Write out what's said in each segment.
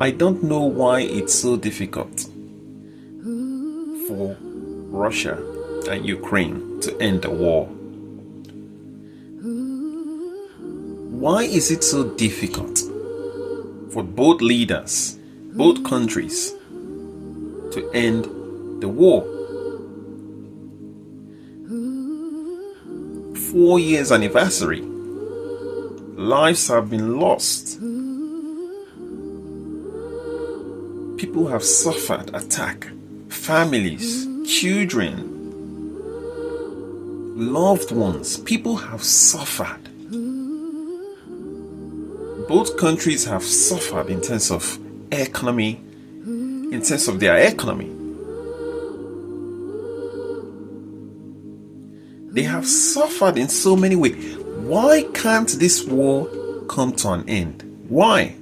I don't know why it's so difficult for Russia and Ukraine to end the war. Why is it so difficult for both leaders, both countries, to end the war? 4 years anniversary. Lives have been lost. People have suffered attack. Families, children, loved ones, people have suffered. Both countries have suffered in terms of economy, in terms of their economy. They have suffered in so many ways. Why can't this war come to an end? Why?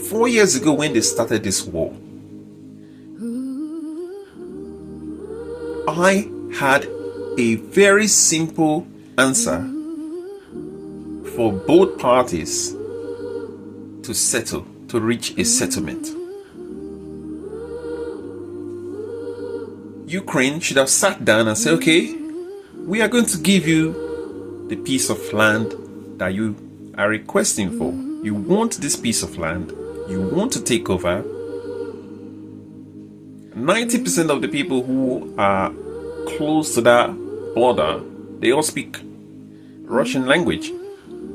4 years ago, when they started this war, I had a very simple answer for both parties to settle, to reach a settlement. Ukraine should have sat down and said, okay, we are going to give you the piece of land that you are requesting for. You want this piece of land. You want to take over. 90% of the people who are close to that border, they all speak Russian language.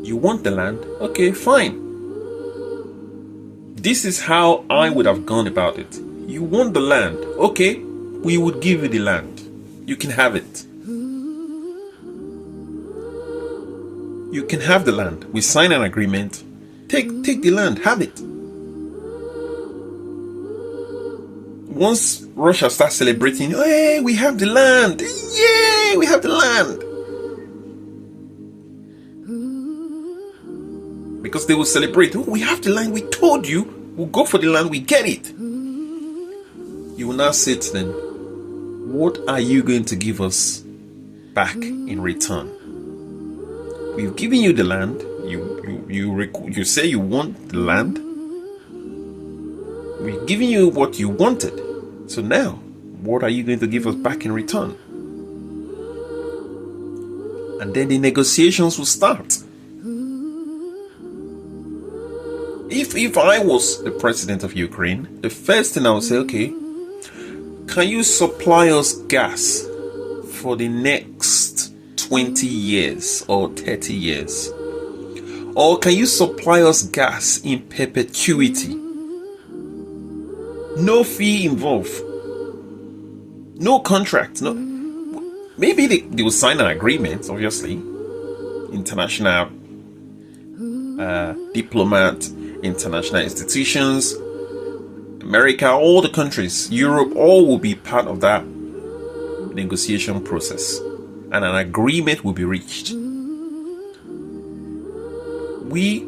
You want the land? Okay, fine. This is how I would have gone about it. You want the land? Okay, we would give you the land. You can have it. You can have the land. We sign an agreement. Take the land. Have it. Once Russia starts celebrating, hey, we have the land. Yay, we have the land. Because they will celebrate. Oh, we have the land. We told you. We'll go for the land. We get it. You will now say to them, what are you going to give us back in return? We've given you the land. You say you want the land. We've given you what you wanted. So now, what are you going to give us back in return? And then the negotiations will start. If I was the president of Ukraine, the first thing I would say, okay, can you supply us gas for the next 20 years or 30 years? Or can you supply us gas in perpetuity? No fee involved. No contract. No. Maybe they will sign an agreement, obviously. International diplomat, international institutions, America, all the countries, Europe, all will be part of that negotiation process. And an agreement will be reached. We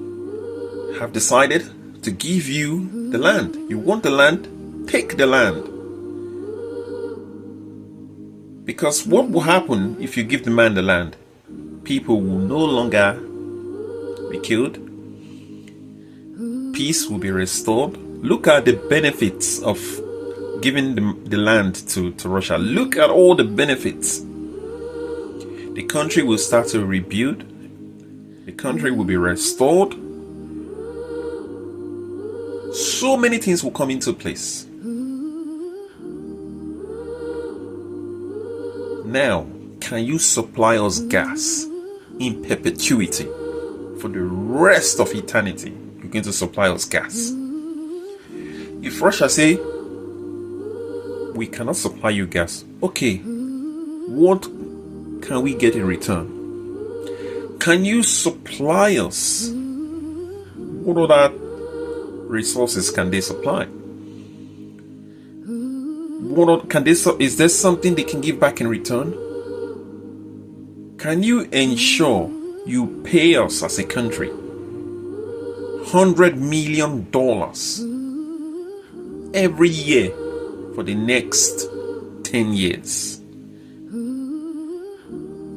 have decided to give you the land. You want the land? Take the land. Because what will happen if you give the man the land? People will no longer be killed. Peace will be restored. Look at the benefits of giving the land to Russia. Look at all the benefits. The country will start to rebuild. The country will be restored. So many things will come into place. Now, can you supply us gas in perpetuity for the rest of eternity? You're going to supply us gas. If Russia say, we cannot supply you gas, okay, what can we get in return? Can you supply us? What other resources can they supply? Is there something they can give back in return? Can you ensure you pay us as a country $100 million every year for the next 10 years?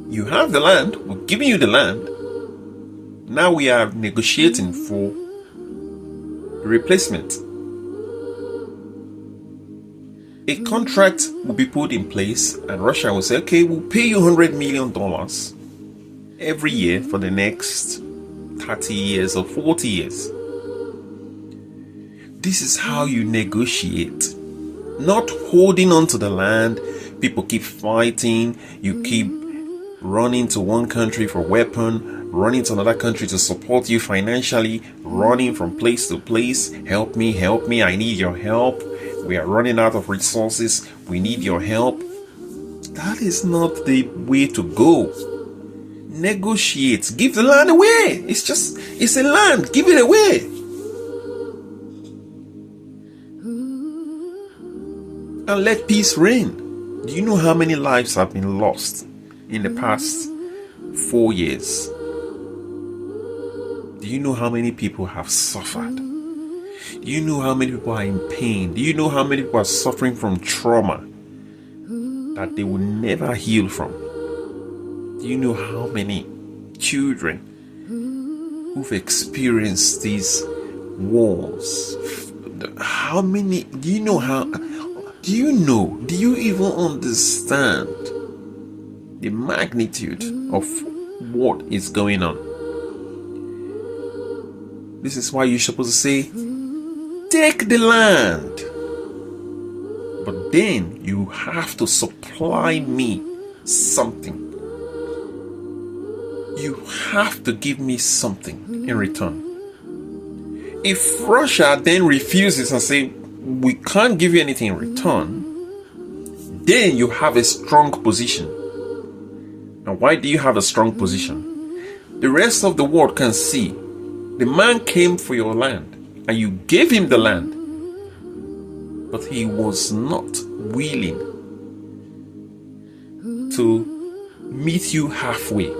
You have the land, we're giving you the land. Now we are negotiating for replacement. A contract will be put in place, and Russia will say, okay, we'll pay you $100 million every year for the next 30 years or 40 years. This is how you negotiate. Not holding on to the land. People keep fighting. You keep running to one country for weapon, running to another country to support you financially, running from place to place. Help me, I need your help. We are running out of resources. We need your help. That is not the way to go. Negotiate. Give the land away. It's a land. Give it away. And let peace reign. Do you know how many lives have been lost in the past 4 years? Do you know how many people have suffered? Do you know how many people are in pain? Do you know how many people are suffering from trauma that they will never heal from? Do you know how many children who've experienced these wars? How many? Do you even understand the magnitude of what is going on? This is why you're supposed to say, take the land. But then you have to supply me something. You have to give me something in return. If Russia then refuses and say, we can't give you anything in return, then you have a strong position. And why do you have a strong position? The rest of the world can see the man came for your land and you gave him the land, but he was not willing to meet you halfway.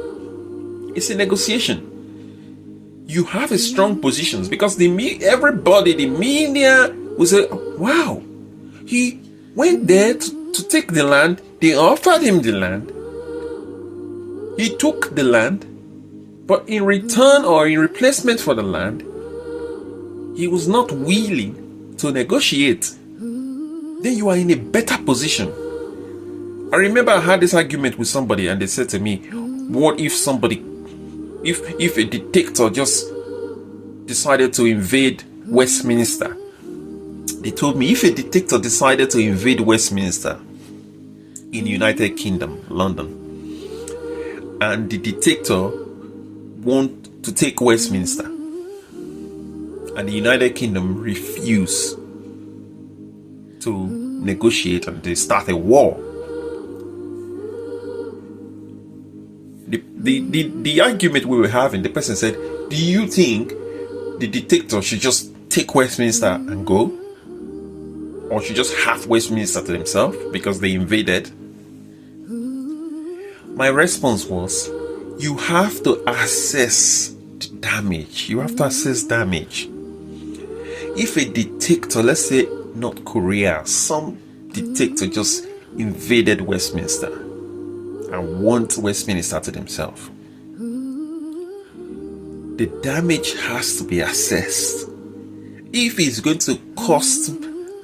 It's a negotiation. You have a strong position because the media will say, wow, he went there to take the land. They offered him the land. He took the land, but in return or in replacement for the land, he was not willing to negotiate. Then you are in a better position. I remember I had this argument with somebody and they said to me, what if if a dictator just decided to invade Westminster? They told me, if a dictator decided to invade Westminster in the United Kingdom, London, and the dictator want to take Westminster, and the United Kingdom refuse to negotiate and they start a war, the argument we were having, the person said, do you think the dictator should just take Westminster and go? Or should just have Westminster to himself because they invaded? My response was, you have to assess the damage. You have to assess damage. If a dictator, let's say North Korea, some dictator just invaded Westminster and want Westminster to themselves, the damage has to be assessed. If it's going to cost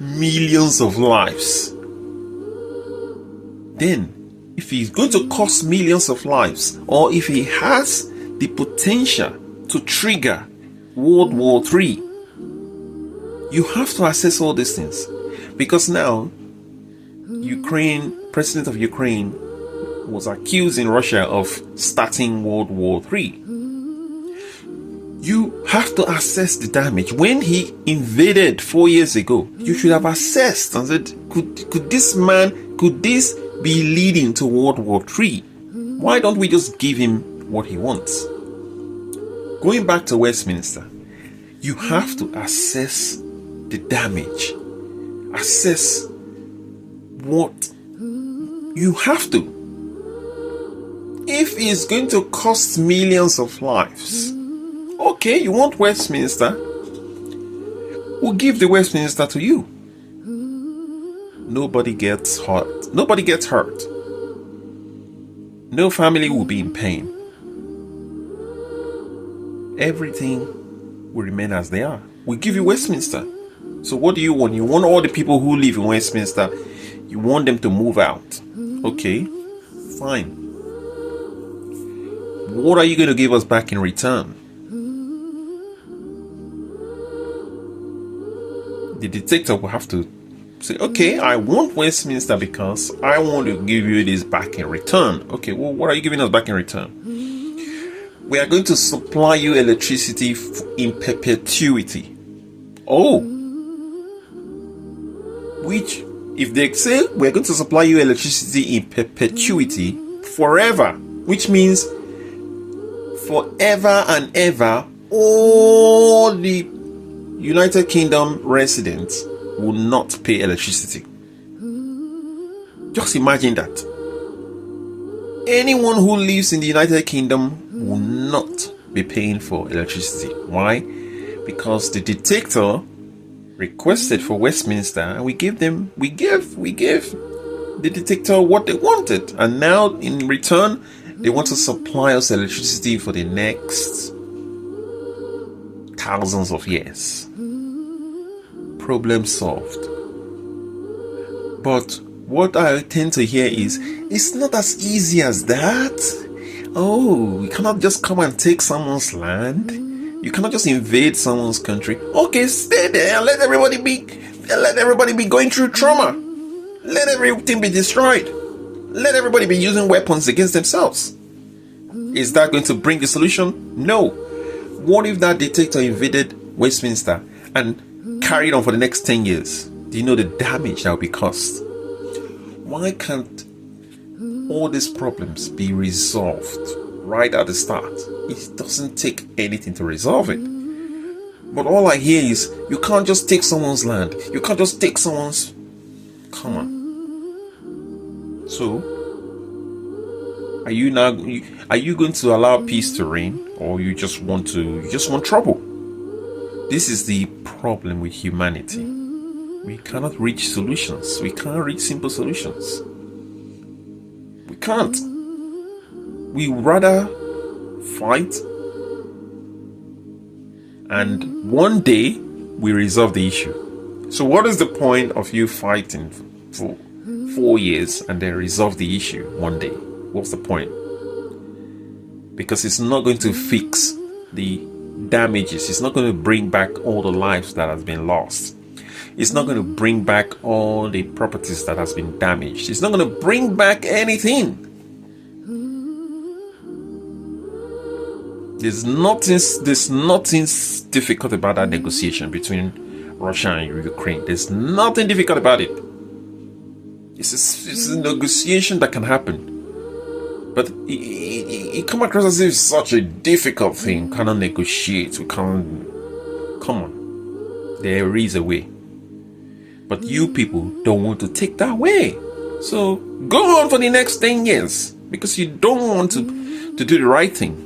millions of lives, then if he's going to cost millions of lives, or if he has the potential to trigger World War III, you have to assess all these things. Because now, President of Ukraine was accusing Russia of starting World War III. You have to assess the damage. When he invaded 4 years ago, you should have assessed and said, could this be leading to World War III? Why don't we just give him what he wants? Going back to Westminster, you have to assess the damage. Assess what you have to. If it's going to cost millions of lives, okay, you want Westminster, we'll give the Westminster to you. Nobody gets hurt. Nobody gets hurt. No family will be in pain. Everything will remain as they are. We give you Westminster. So what do you want? You want all the people who live in Westminster, you want them to move out. Okay, fine. What are you going to give us back in return? The dictator will have to say, okay, I want Westminster because I want to give you this back in return. Okay, well, what are you giving us back in return? We are going to supply you electricity in perpetuity. Oh, which, if they say we're going to supply you electricity in perpetuity, forever, which means forever and ever, all the United Kingdom residents will not pay electricity. Just imagine that. Anyone who lives in the United Kingdom will not be paying for electricity. Why? Because the dictator requested for Westminster, and we give the dictator what they wanted, and now in return they want to supply us electricity for the next thousands of years. Problem solved. But what I tend to hear is, it's not as easy as that. Oh, you cannot just come and take someone's land. You cannot just invade someone's country. Okay, stay there and let everybody be going through trauma. Let everything be destroyed. Let everybody be using weapons against themselves. Is that going to bring the solution? No. What if that dictator invaded Westminster and carried on for the next 10 years? Do you know the damage that will be caused? Why can't all these problems be resolved right at the start? It doesn't take anything to resolve it. But all I hear is, you can't just take someone's land. You can't just take someone's... Come on. So, are you going to allow peace to reign, or you just want trouble? This is the problem with humanity. We cannot reach solutions. We can't reach simple solutions. We can't. We rather fight, and one day we resolve the issue. So what is the point of you fighting for 4 years and then resolve the issue one day? What's the point? Because it's not going to fix the damages. It's not going to bring back all the lives that has been lost. It's not going to bring back all the properties that has been damaged. It's not going to bring back anything. There's nothing difficult about that negotiation between Russia and Ukraine. There's nothing difficult about it. It's a negotiation that can happen. But it comes across as if it's such a difficult thing. We cannot negotiate. We can't. Come on. There is a way. But you people don't want to take that way. So go on for the next 10 years. Because you don't want to do the right thing.